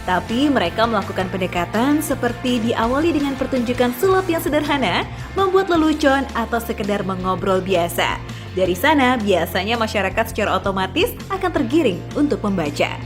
Tapi mereka melakukan pendekatan seperti diawali dengan pertunjukan sulap yang sederhana, membuat lelucon atau sekedar mengobrol biasa. Dari sana, biasanya masyarakat secara otomatis akan tergiring untuk membaca.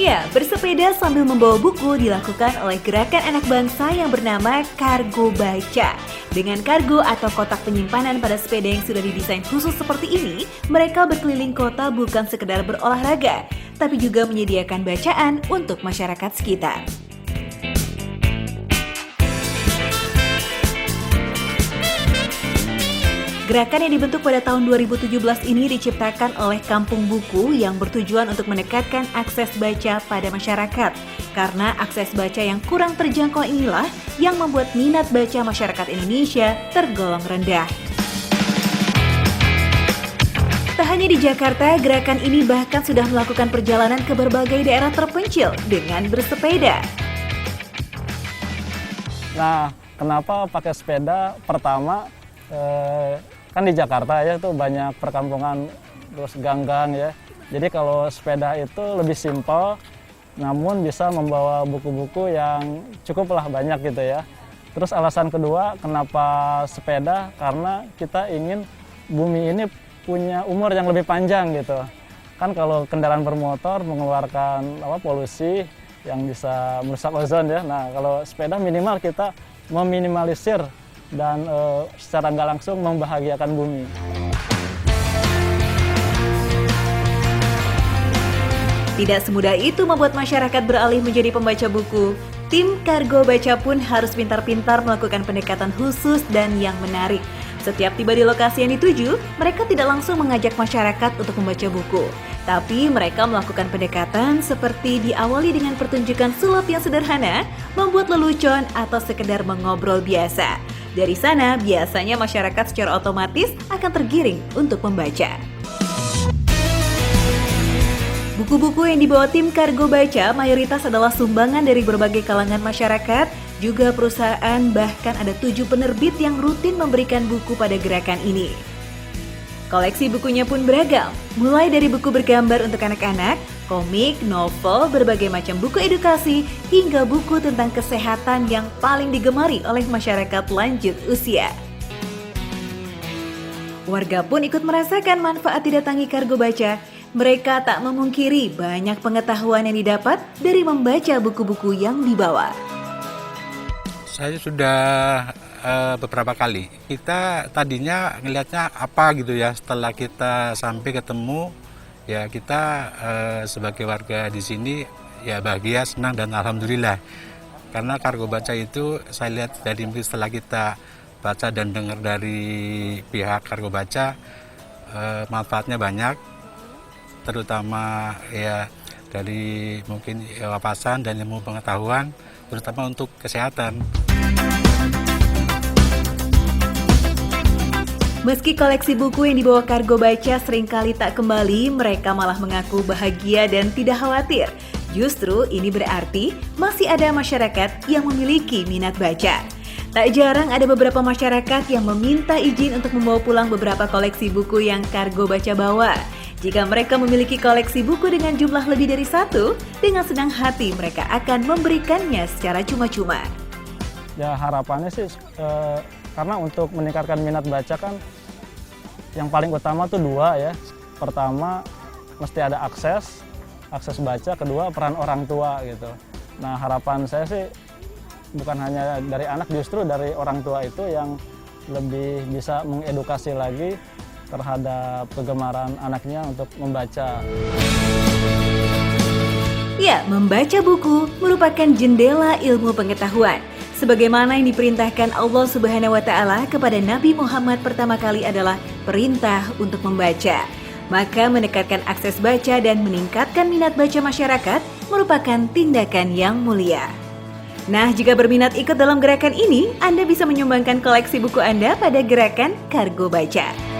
Ya, bersepeda sambil membawa buku dilakukan oleh gerakan anak bangsa yang bernama Kargo Baca. Dengan kargo atau kotak penyimpanan pada sepeda yang sudah didesain khusus seperti ini, mereka berkeliling kota bukan sekedar berolahraga, tapi juga menyediakan bacaan untuk masyarakat sekitar. Gerakan yang dibentuk pada tahun 2017 ini diciptakan oleh Kampung Buku yang bertujuan untuk meningkatkan akses baca pada masyarakat. Karena akses baca yang kurang terjangkau inilah yang membuat minat baca masyarakat Indonesia tergolong rendah. Tak hanya di Jakarta, gerakan ini bahkan sudah melakukan perjalanan ke berbagai daerah terpencil dengan bersepeda. Nah, kenapa pakai sepeda? Pertama, kan di Jakarta ya tuh banyak perkampungan terus gang-gang ya. Jadi kalau sepeda itu lebih simpel, namun bisa membawa buku-buku yang cukuplah banyak gitu ya. Terus alasan kedua kenapa sepeda, karena kita ingin bumi ini punya umur yang lebih panjang gitu. Kan kalau kendaraan bermotor mengeluarkan polusi yang bisa merusak ozon ya. Nah kalau sepeda minimal kita meminimalisir dan secara nggak langsung membahagiakan bumi. Tidak semudah itu membuat masyarakat beralih menjadi pembaca buku. Tim Kargo Baca pun harus pintar-pintar melakukan pendekatan khusus dan yang menarik. Setiap tiba di lokasi yang dituju, mereka tidak langsung mengajak masyarakat untuk membaca buku. Tapi mereka melakukan pendekatan seperti diawali dengan pertunjukan sulap yang sederhana, membuat lelucon atau sekedar mengobrol biasa. Dari sana, biasanya masyarakat secara otomatis akan tergiring untuk membaca. Buku-buku yang dibawa tim Kargo Baca mayoritas adalah sumbangan dari berbagai kalangan masyarakat, juga perusahaan, bahkan ada 7 penerbit yang rutin memberikan buku pada gerakan ini. Koleksi bukunya pun beragam, mulai dari buku bergambar untuk anak-anak, komik, novel, berbagai macam buku edukasi, hingga buku tentang kesehatan yang paling digemari oleh masyarakat lanjut usia. Warga pun ikut merasakan manfaat didatangi Kargo Baca. Mereka tak memungkiri banyak pengetahuan yang didapat dari membaca buku-buku yang dibawa. Saya sudah beberapa kali. Kita tadinya ngelihatnya apa gitu ya, setelah kita sampai ketemu, ya kita sebagai warga di sini ya bahagia, senang dan alhamdulillah. Karena Kargo Baca itu saya lihat dari setelah kita baca dan dengar dari pihak Kargo Baca, manfaatnya banyak, terutama ya dari mungkin wawasan dan ilmu pengetahuan, terutama untuk kesehatan. Meski koleksi buku yang dibawa Kargo Baca seringkali tak kembali, mereka malah mengaku bahagia dan tidak khawatir. Justru ini berarti masih ada masyarakat yang memiliki minat baca. Tak jarang ada beberapa masyarakat yang meminta izin untuk membawa pulang beberapa koleksi buku yang Kargo Baca bawa. Jika mereka memiliki koleksi buku dengan jumlah lebih dari 1, dengan senang hati mereka akan memberikannya secara cuma-cuma. Ya harapannya sih karena untuk meningkatkan minat baca kan yang paling utama tuh 2 ya. Pertama mesti ada akses baca, kedua peran orang tua gitu. Nah harapan saya sih bukan hanya dari anak, justru dari orang tua itu yang lebih bisa mengedukasi lagi terhadap kegemaran anaknya untuk membaca. Ya, membaca buku merupakan jendela ilmu pengetahuan. Sebagaimana yang diperintahkan Allah Subhanahu wa Ta'ala kepada Nabi Muhammad pertama kali adalah perintah untuk membaca. Maka meningkatkan akses baca dan meningkatkan minat baca masyarakat merupakan tindakan yang mulia. Nah, jika berminat ikut dalam gerakan ini, Anda bisa menyumbangkan koleksi buku Anda pada gerakan Kargo Baca.